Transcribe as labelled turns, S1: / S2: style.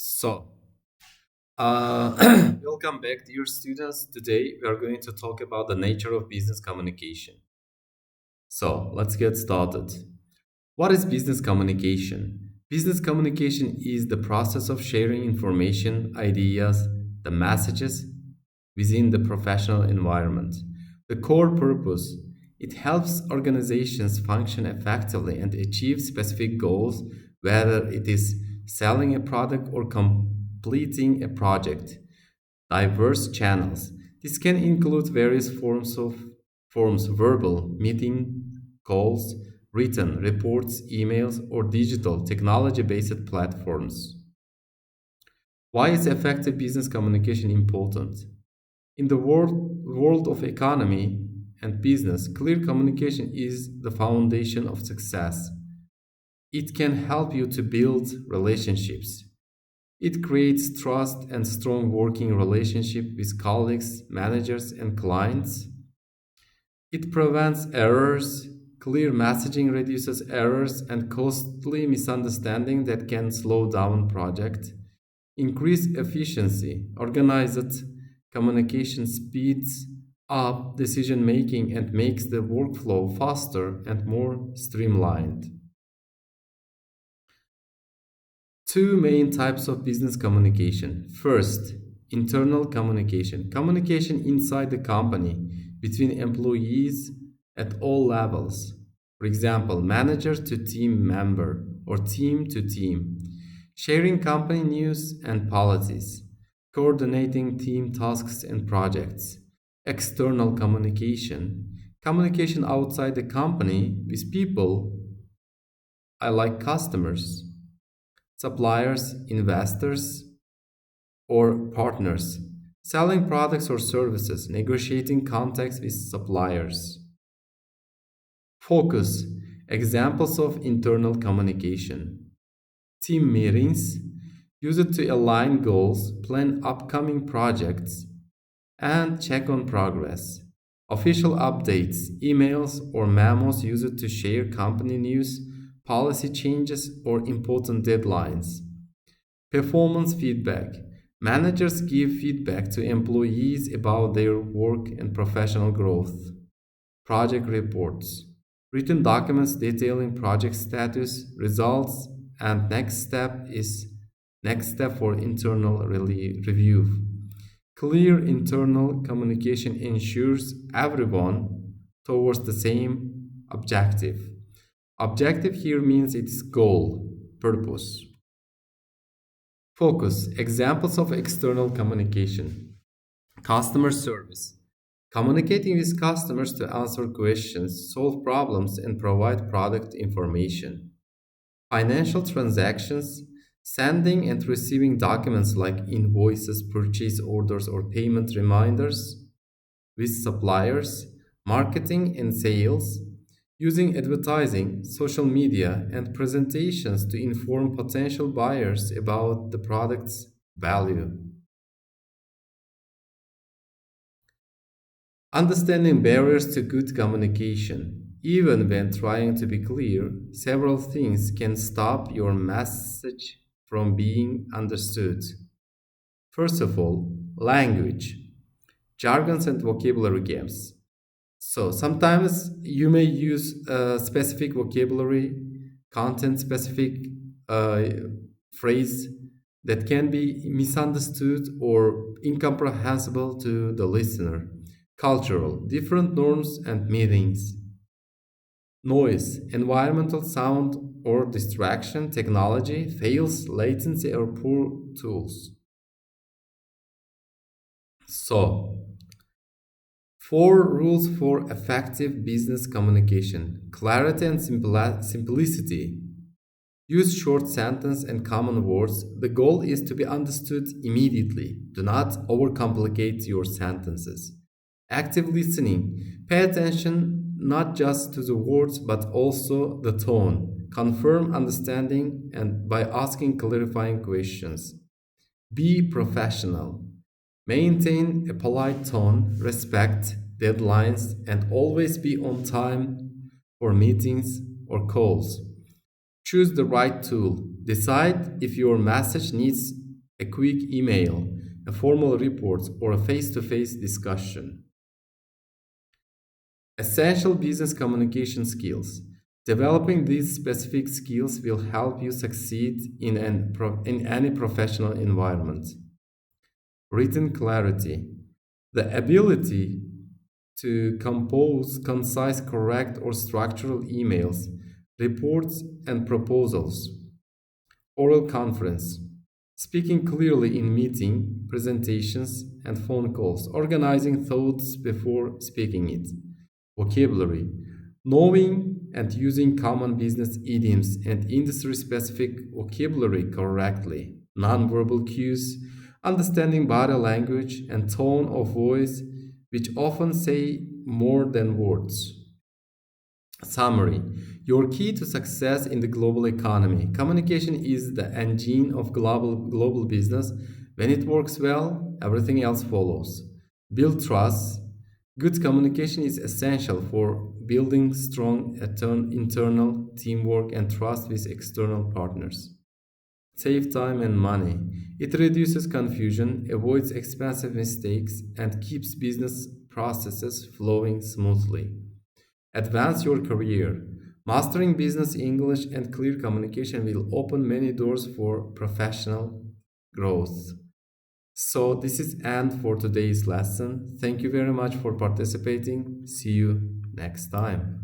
S1: So, welcome back, dear students. Today we are going to talk about the nature of business communication. So, let's get started. What is business communication? Business communication is the process of sharing information, ideas, the messages within the professional environment. The core purpose it helps organizations function effectively and achieve specific goals, whether it is selling a product or completing a project. Diverse channels. This can include various forms verbal, meeting, calls, written, reports, emails, or digital technology-based platforms. Why is effective business communication important? In the world of economy and business, clear communication is the foundation of success. It can help you to build relationships. It creates trust and strong working relationship with colleagues, managers, and clients. It prevents errors. Clear messaging reduces errors and costly misunderstanding that can slow down project. Increase efficiency. Organized communication speeds up decision making and makes the workflow faster and more streamlined. Two main types of business communication. First, internal communication. Communication inside the company between employees at all levels. For example, manager to team member or team to team. Sharing company news and policies. Coordinating team tasks and projects. External communication. Communication outside the company with people I like customers, suppliers, investors, or partners, selling products or services, negotiating contracts with suppliers. Focus examples of internal communication. Team meetings use it to align goals, plan upcoming projects, and check on progress. Official updates, emails, or memos use it to share company news, policy changes, or important deadlines. Performance feedback. Managers give feedback to employees about their work and professional growth. Project reports. Written documents detailing project status, results, and next step for internal review. Clear internal communication ensures everyone towards the same objective. Objective here means its goal, purpose. Focus examples of external communication. Customer service. Communicating with customers to answer questions, solve problems, and provide product information. Financial transactions. Sending and receiving documents like invoices, purchase orders, or payment reminders with suppliers. Marketing and sales. Using advertising, social media, and presentations to inform potential buyers about the product's value. Understanding barriers to good communication. Even when trying to be clear, several things can stop your message from being understood. First of all, language, jargons, and vocabulary games. So sometimes you may use specific vocabulary, content specific uh, phrase that can be misunderstood or incomprehensible to the listener. Cultural, different norms and meanings. Noise, environmental sound or distraction, technology, fails, latency, or poor tools. So, four rules for effective business communication: clarity and simplicity. Use short sentences and common words. The goal is to be understood immediately. Do not overcomplicate your sentences. Active listening. Pay attention not just to the words but also the tone. Confirm understanding and by asking clarifying questions. Be professional. Maintain a polite tone, respect deadlines, and always be on time for meetings or calls. Choose the right tool. Decide if your message needs a quick email, a formal report, or a face to face discussion. Essential business communication skills. Developing these specific skills will help you succeed in any professional environment. Written clarity. The ability to compose concise, correct, or structural emails, reports, and proposals. Oral conference. Speaking clearly in meeting, presentations, and phone calls, organizing thoughts before speaking it. Vocabulary. Knowing and using common business idioms and industry specific vocabulary correctly. Nonverbal cues. Understanding body language and tone of voice, which often say more than words. Summary. Your key to success in the global economy. Communication is the engine of global business. When it works well, everything else follows. Build trust. Good communication is essential for building strong internal teamwork and trust with external partners. Save time and money. It reduces confusion, avoids expensive mistakes, and keeps business processes flowing smoothly. Advance your career. Mastering business English and clear communication will open many doors for professional growth. So this is end for today's lesson. Thank you very much for participating. See you next time.